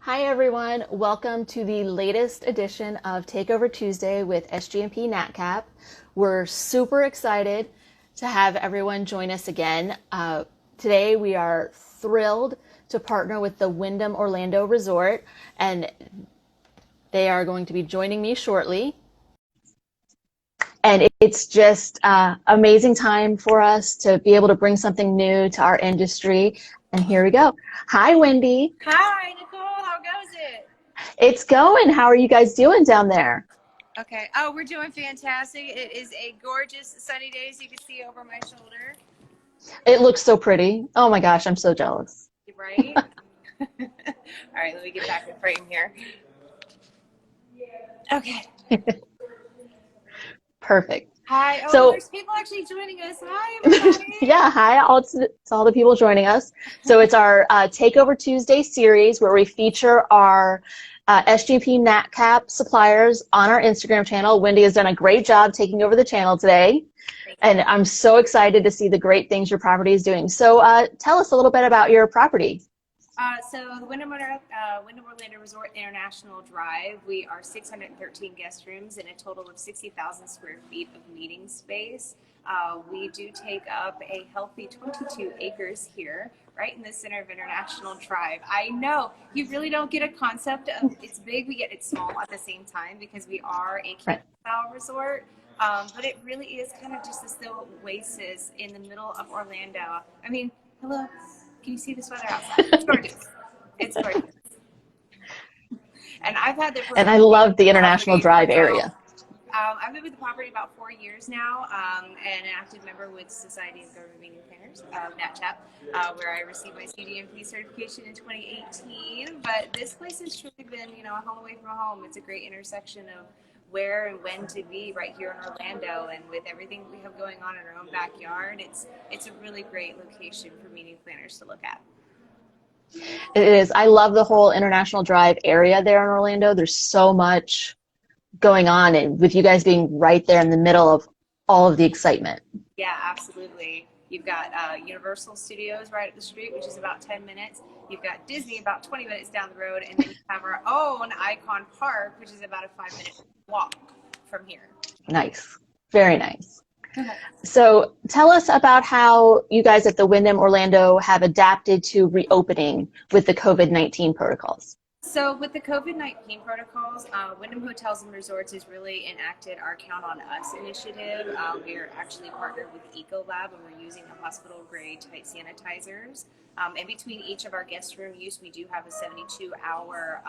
Hi everyone, welcome to the latest edition of Takeover Tuesday with SGMP NatCap. We're super excited to have everyone join us again. Today we are thrilled to partner with the Wyndham Orlando Resort, and they are going to be joining me shortly. And it's just amazing time for us to be able to bring something new to our industry. And here we go. Hi, Wendy. Hi, Nicole. How goes it? It's going. How are you guys doing down there? Okay. Oh, we're doing fantastic. It is a gorgeous sunny day, as you can see over my shoulder. It looks so pretty. Oh my gosh, I'm so jealous. Right? All right, let me get back in frame here. Okay. Perfect. Hi. Oh, So, there's people actually joining us. Hi, everybody. yeah, hi, to all the people joining us. So, it's our Takeover Tuesday series where we feature our SGP NatCap suppliers on our Instagram channel. Wendy has done a great job taking over the channel today, and I'm so excited to see the great things your property is doing. So, tell us a little bit about your property. So the Wyndham Orlando Resort International Drive, we are 613 guest rooms and a total of 60,000 square feet of meeting space. We do take up a healthy 22 acres here, right in the center of International Drive. I know you really don't get a concept of it's big, we get it small at the same time because we are a Right. campground resort. But it really is kind of just this little oasis in the middle of Orlando. I mean, hello. Can you see this weather outside? It's gorgeous. It's gorgeous. And I've had the And I love the International property for Drive about, area. I've been with the property about 4 years now, and an active member with Society of Government Meeting Planners, NatChap, where I received my CDMP certification in 2018. But this place has truly been, a home away from home. It's a great intersection of where and when to be right here in Orlando, and with everything we have going on in our own backyard, it's a really great location for meeting planners to look at. It is. I love the whole International Drive area there in Orlando. There's so much going on, and with you guys being right there in the middle of all of the excitement. Yeah, absolutely. You've got Universal Studios right up the street, which is about 10 minutes. You've got Disney about 20 minutes down the road, and then you have our own Icon Park, which is about a 5-minute walk from here. Nice. Very nice. So tell us about how you guys at the Wyndham Orlando have adapted to reopening with the COVID-19 protocols. So with the COVID-19 protocols, Wyndham Hotels and Resorts has really enacted our Count on Us initiative. We are actually partnered with Ecolab, and we're using the hospital-grade type sanitizers. In between each of our guest room use, we do have a 72-hour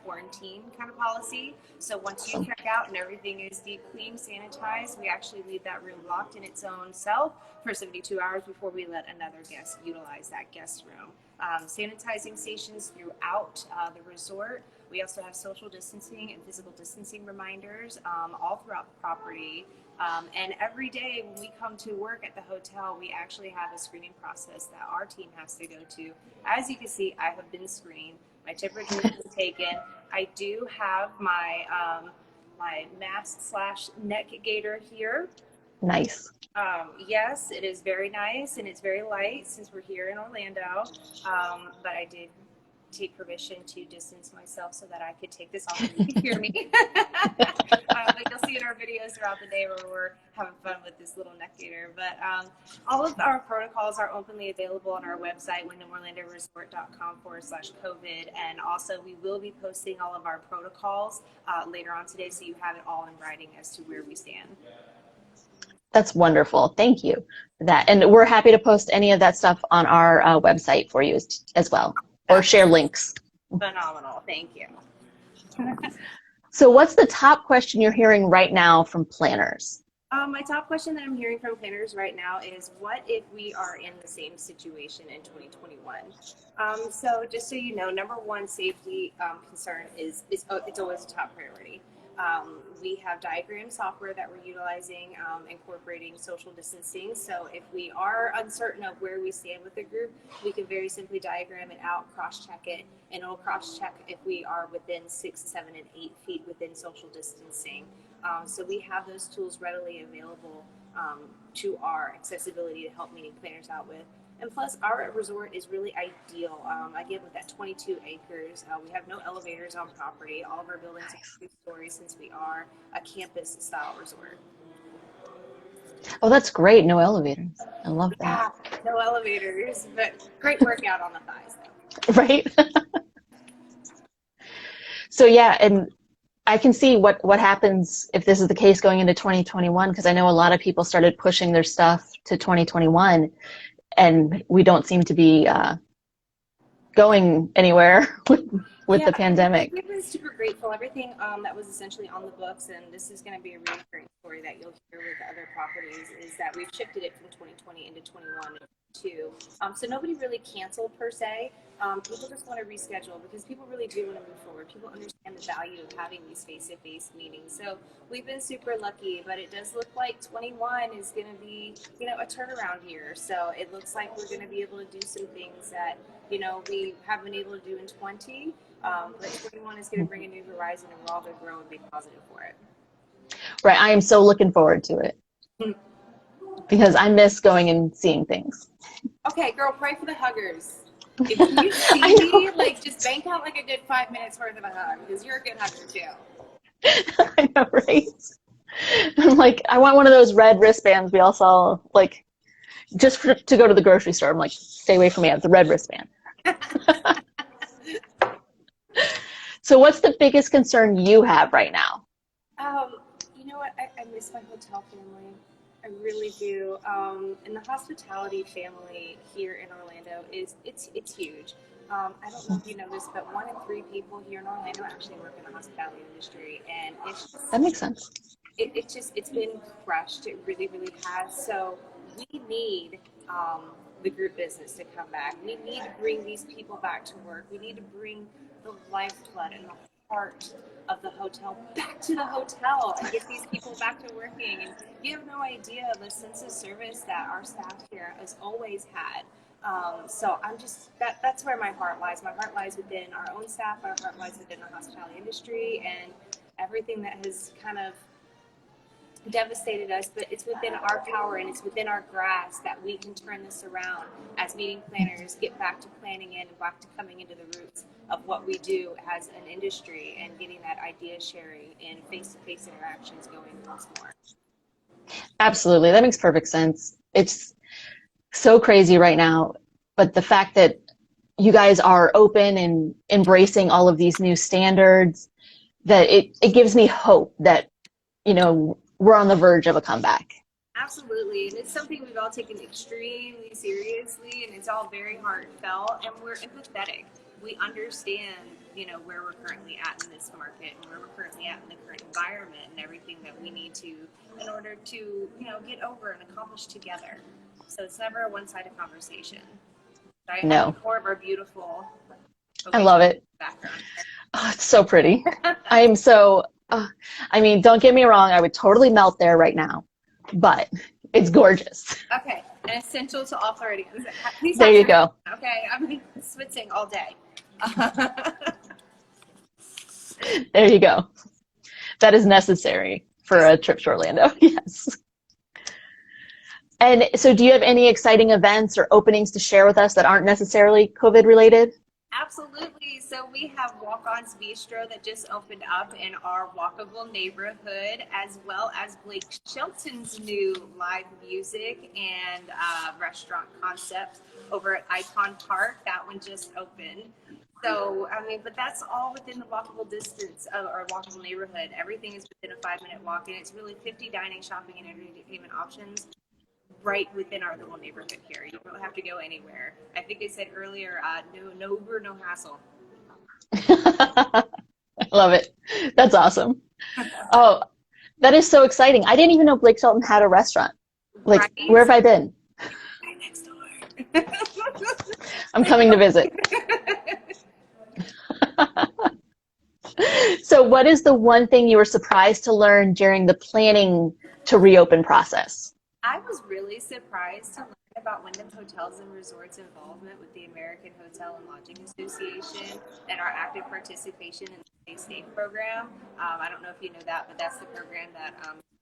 quarantine kind of policy. So once you check out and everything is deep cleaned, sanitized, we actually leave that room locked in its own self for 72 hours before we let another guest utilize that guest room. Sanitizing stations throughout the resort. We also have social distancing and physical distancing reminders all throughout the property. And every day when we come to work at the hotel, we actually have a screening process that our team has to go to. As you can see, I have been screened. My temperature has been taken. I do have my my mask/neck gaiter here. Nice. Yes, it is very nice and it's very light since we're here in Orlando. But I did take permission to distance myself so that I could take this off and you can hear me. But you'll see in our videos throughout the day where we're having fun with this little neck gaiter. But all of our protocols are openly available on our website, wyndhamorlandoresort.com/COVID. And also we will be posting all of our protocols later on today so you have it all in writing as to where we stand. That's wonderful. Thank you for that. And we're happy to post any of that stuff on our website for you as well, or share links. Phenomenal. Thank you. So what's the top question you're hearing right now from planners? My top question that I'm hearing from planners right now is, what if we are in the same situation in 2021? So just so you know, number one safety concern is it's always a top priority. We have diagram software that we're utilizing, incorporating social distancing. So if we are uncertain of where we stand with the group, we can very simply diagram it out, cross-check it, and it'll cross-check if we are within 6, 7, and 8 feet within social distancing. So we have those tools readily available to our accessibility to help meeting planners out with. And plus, our resort is really ideal. Again, with that 22 acres, we have no elevators on property. All of our buildings are 2 stories since we are a campus style resort. Oh, that's great. No elevators. I love that. Yeah, no elevators, but great workout on the thighs, though. Right? So yeah, and I can see what happens if this is the case going into 2021, because I know a lot of people started pushing their stuff to 2021, and we don't seem to be going anywhere with Yeah, the pandemic. we've been super grateful. Everything that was essentially on the books, and this is going to be a recurring story that you'll hear with other properties, is that we've shifted it from 2020 into 21 too. So nobody really canceled per se. People just want to reschedule because people really do want to move forward. People understand the value of having these face-to-face meetings. So we've been super lucky, but it does look like 21 is going to be, a turnaround year. So it looks like we're going to be able to do some things that, we haven't been able to do in 20. But 21 is going to bring a new horizon, and we're all going to grow and be positive for it. Right. I am so looking forward to it because I miss going and seeing things. Okay, girl, pray for the huggers. If you see me, just bank out like a good 5 minutes worth of a hug, because you're a good hugger too. I know, right? I'm like, I want one of those red wristbands we all saw, just to go to the grocery store. I'm like, stay away from me. I have the red wristband. So what's the biggest concern you have right now? You know what? I miss my hotel family. I really do. And the hospitality family here in Orlando it's huge. I don't know if you know this, but 1 in 3 people here in Orlando actually work in the hospitality industry, and That makes sense. it's been crushed. It really, really has. So we need the group business to come back. We need to bring these people back to work. We need to bring the lifeblood and the heart of the hotel back to the hotel and get these people back to working. And you have no idea the sense of service that our staff here has always had. So I'm just that's where my heart lies. My heart lies within our own staff. Our heart lies within the hospitality industry and everything that has kind of devastated us, but it's within our power and it's within our grasp that we can turn this around as meeting planners, get back to planning in and back to coming into the roots of what we do as an industry and getting that idea sharing and face-to-face interactions going once more. Absolutely. That makes perfect sense. It's so crazy right now, but the fact that you guys are open and embracing all of these new standards, that it gives me hope that, we're on the verge of a comeback. Absolutely, and it's something we've all taken extremely seriously, and it's all very heartfelt, and we're empathetic. We understand, where we're currently at in this market, and where we're currently at in the current environment, and everything that we need to, in order to, get over and accomplish together. So it's never a one-sided conversation. I No. have more of our beautiful. I love it. Background. Oh, it's so pretty. I'm so, don't get me wrong. I would totally melt there right now, but it's gorgeous. Okay, and essential to all Floridians. Please there you go. Okay, I've been switching all day. There you go. That is necessary for a trip to Orlando. Yes. And so do you have any exciting events or openings to share with us that aren't necessarily COVID related? Absolutely. So we have Walk-On's Bistro that just opened up in our walkable neighborhood, as well as Blake Shelton's new live music and restaurant concept over at Icon Park. That one just opened. So, but that's all within the walkable distance of our walkable neighborhood. Everything is within a 5-minute walk, and it's really 50 dining, shopping, and entertainment options right within our little neighborhood here. You don't have to go anywhere. I think I said earlier, no Uber, no hassle. I love it. That's awesome. Oh, that is so exciting. I didn't even know Blake Shelton had a restaurant. Right? Where have I been? Right next door. I'm coming to visit. So what is the one thing you were surprised to learn during the planning to reopen process? I was really surprised to learn about Wyndham Hotels and Resorts' involvement with the American Hotel and Lodging Association and our active participation in the Stay Safe program. I don't know if you know that, but that's the program that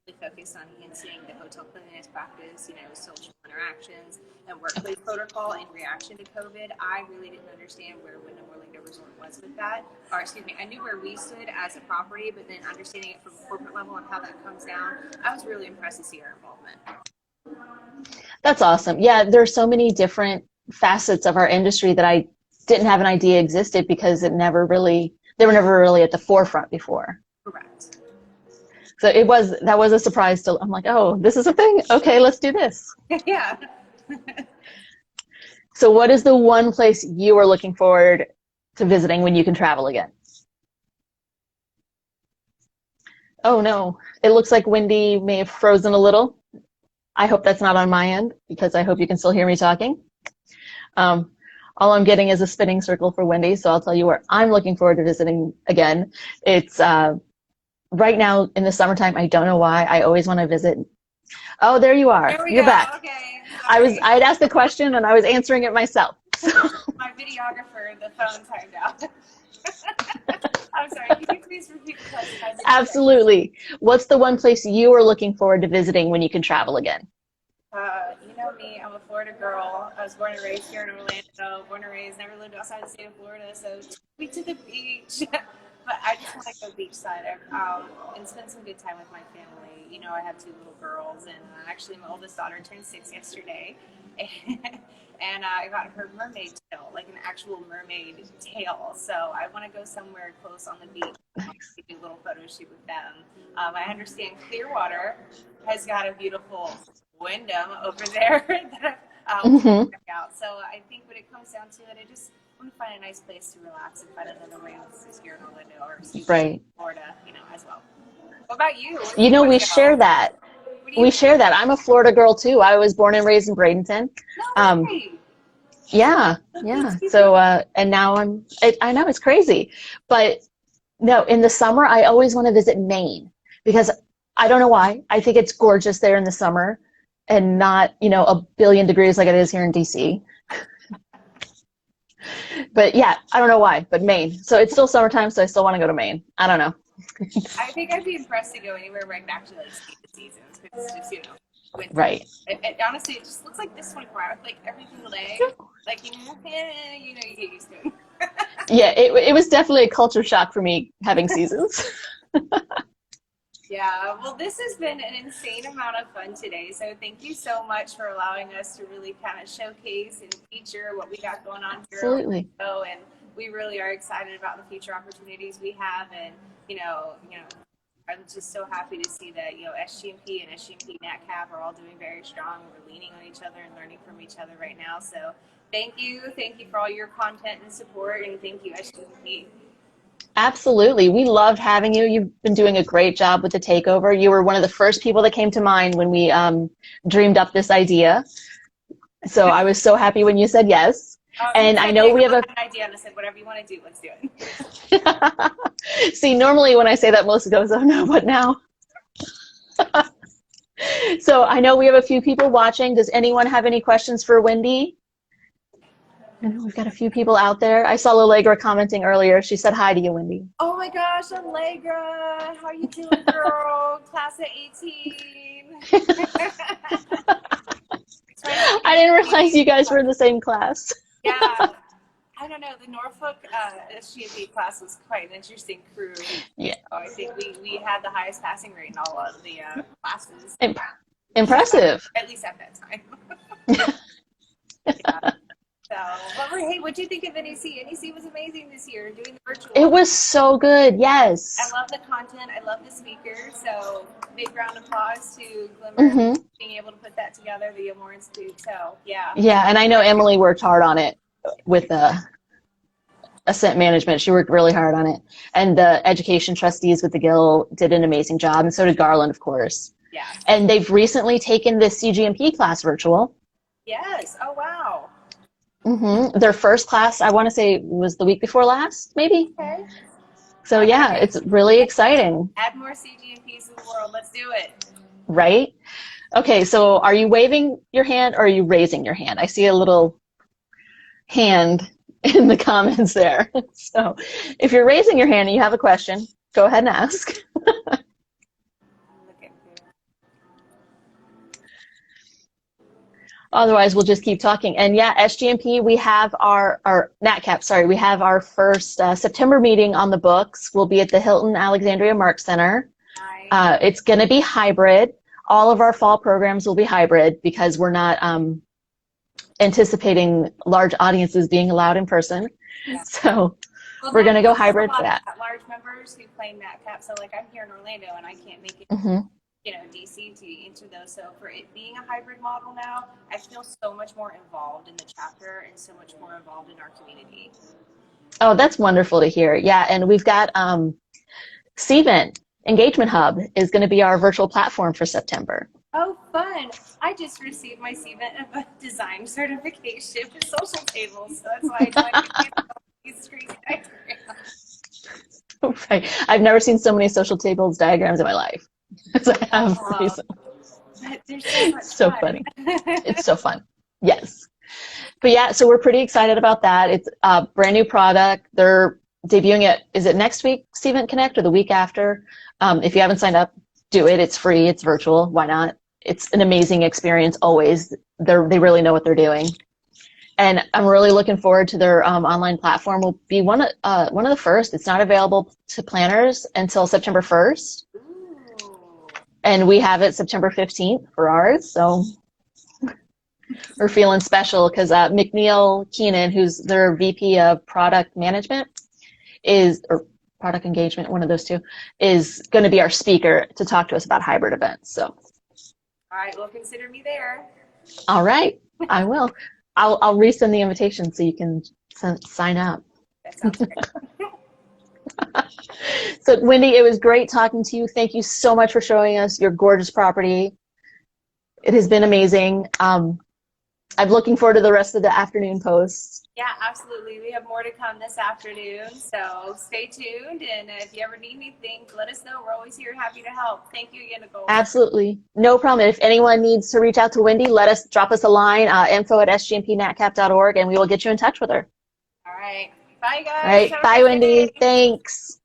really focused on enhancing the hotel cleanliness practice, social interactions and workplace protocol in reaction to COVID. I really didn't understand where Wyndham Orlando Resort was with that. Or excuse me, I knew where we stood as a property, but then understanding it from corporate level and how that comes down, I was really impressed to see our involvement. That's awesome. Yeah, there's so many different facets of our industry that I didn't have an idea existed because they were never really at the forefront before. Correct. So that was a surprise to, I'm like, oh, this is a thing? Okay, let's do this. Yeah. So what is the one place you are looking forward to visiting when you can travel again? Oh no, it looks like Wendy may have frozen a little. I hope that's not on my end because I hope you can still hear me talking. All I'm getting is a spinning circle for Wendy, so I'll tell you where I'm looking forward to visiting again. It's right now in the summertime. I don't know why. I always want to visit. Oh, there you are. There we You're go. back. Okay. I had asked the question and I was answering it myself. My videographer, the phone timed out. I'm sorry. Can you please repeat the question? Absolutely. What's the one place you are looking forward to visiting when you can travel again? You know me, I'm a Florida girl. I was born and raised here in Orlando, born and raised, never lived outside the state of Florida, so take me to the beach. But I just want to go beachside and spend some good time with my family. You know, I have 2 little girls, and actually my oldest daughter turned 6 yesterday. And I got her mermaid tail, like an actual mermaid tail. So I want to go somewhere close on the beach. Nice. Do a little photo shoot with them. I understand Clearwater has got a beautiful Wyndham over there that I'll check out. So I think when it comes down to it, I just want to find a nice place to relax and find another way here in Orlando or Right. Florida, as well. What about you? You know, we share that. We share that. I'm a Florida girl too. I was born and raised in Bradenton. No way. Yeah. So, and now I know it's crazy, but no, in the summer, I always want to visit Maine because I don't know why. I think it's gorgeous there in the summer and not, a billion degrees like it is here in DC. But yeah, I don't know why, but Maine. So it's still summertime, so I still want to go to Maine. I don't know. I think I'd be impressed to go anywhere where I can actually see the seasons because it's just, winter. Right. It honestly, it just looks like this 24 hours, like every single day. Like, you get used to it. Yeah, it was definitely a culture shock for me having seasons. Yeah, well, this has been an insane amount of fun today. So thank you so much for allowing us to really kind of showcase and feature what we got going on here. Absolutely. And we really are excited about the future opportunities we have. And, I'm just so happy to see that, SGMP and SGMP NatCap are all doing very strong. We're leaning on each other and learning from each other right now. So thank you for all your content and support, and thank you, SGMP. Absolutely. We loved having you. You've been doing a great job with the takeover. You were one of the first people that came to mind when we dreamed up this idea. So I was so happy when you said yes. And I know we have an idea, and I said, whatever you want to do, let's do it. See, normally when I say that, Melissa goes, oh no, but now. So I know we have a few people watching. Does anyone have any questions for Wendy? I know we've got a few people out there. I saw Allegra commenting earlier. She said hi to you, Wendy. Oh my gosh, Allegra. How you doing, girl? Class of 18. I didn't realize you guys were in the same class. Yeah. I don't know. The Norfolk SGMP class was quite an interesting crew. Yeah. So I think we had the highest passing rate in all of the classes. Impressive. At least at that time. Yeah. So, but hey, what'd you think of NEC? NEC was amazing this year, doing the virtual. It was so good, yes. I love the content. I love the speakers. So, big round of applause to Glimmer being able to put that together, the Amore Institute. So, yeah. Yeah, and I know Emily worked hard on it with Ascent Management. She worked really hard on it. And the education trustees with the Guild did an amazing job, and so did Garland, of course. Yeah. And they've recently taken this CGMP class virtual. Yes. Oh, wow. Their first class, I want to say, was the week before last, maybe. Okay. So yeah, it's really exciting. Add more CGMPs in the world. Let's do it. Right? Okay, so are you waving your hand or are you raising your hand? I see a little hand in the comments there. So if you're raising your hand and you have a question, go ahead and ask. Otherwise, we'll just keep talking. And yeah, SGMP, we have our NatCap, sorry, we have our first September meeting on the books. We'll be at the Hilton Alexandria Mark Center. Nice. It's going to be hybrid. All of our fall programs will be hybrid because we're not anticipating large audiences being allowed in person. Yeah. So Well, we're going to go there's a hybrid lot for that. of large members who claim NatCap. So like I'm here in Orlando and I can't make it, DC to enter those. So for it being a hybrid model now, I feel so much more involved in the chapter and so much more involved in our community. Oh, that's wonderful to hear. Yeah, and we've got CVent Engagement Hub is going to be our virtual platform for September. Oh, fun. I just received my CVent design certification for social tables. So that's why I joined these crazy diagrams. Right. I've never seen so many social tables diagrams in my life as I have recently. There's so much So fun. funny. It's so fun. Yes. But yeah, so we're pretty excited about that. It's a brand new product. They're debuting it, is it next week, CVent Connect, or the week after? If you haven't signed up, do it. It's free. It's virtual. Why not? It's an amazing experience always. They really know what they're doing. And I'm really looking forward to their online platform. Will be one of the first. It's not available to planners until September 1st. Ooh. And we have it September 15th for ours. So we're feeling special because McNeil Keenan, who's their VP of product management, or product engagement, one of those two, is going to be our speaker to talk to us about hybrid events. So, All right, well, consider me there. all right, I will. I'll resend the invitation so you can sign up. That sounds great. So, Wendy, it was great talking to you. Thank you so much for showing us your gorgeous property. It has been amazing. I'm looking forward to the rest of the afternoon posts. Yeah, absolutely. We have more to come this afternoon, so stay tuned. And if you ever need anything, let us know. We're always here, happy to help. Thank you again, Nicole. Absolutely. No problem. If anyone needs to reach out to Wendy, drop us a line, info@sgmpnatcap.org, and we will get you in touch with her. All right. Bye, guys. All right. Have a Bye, great Wendy. day. Thanks.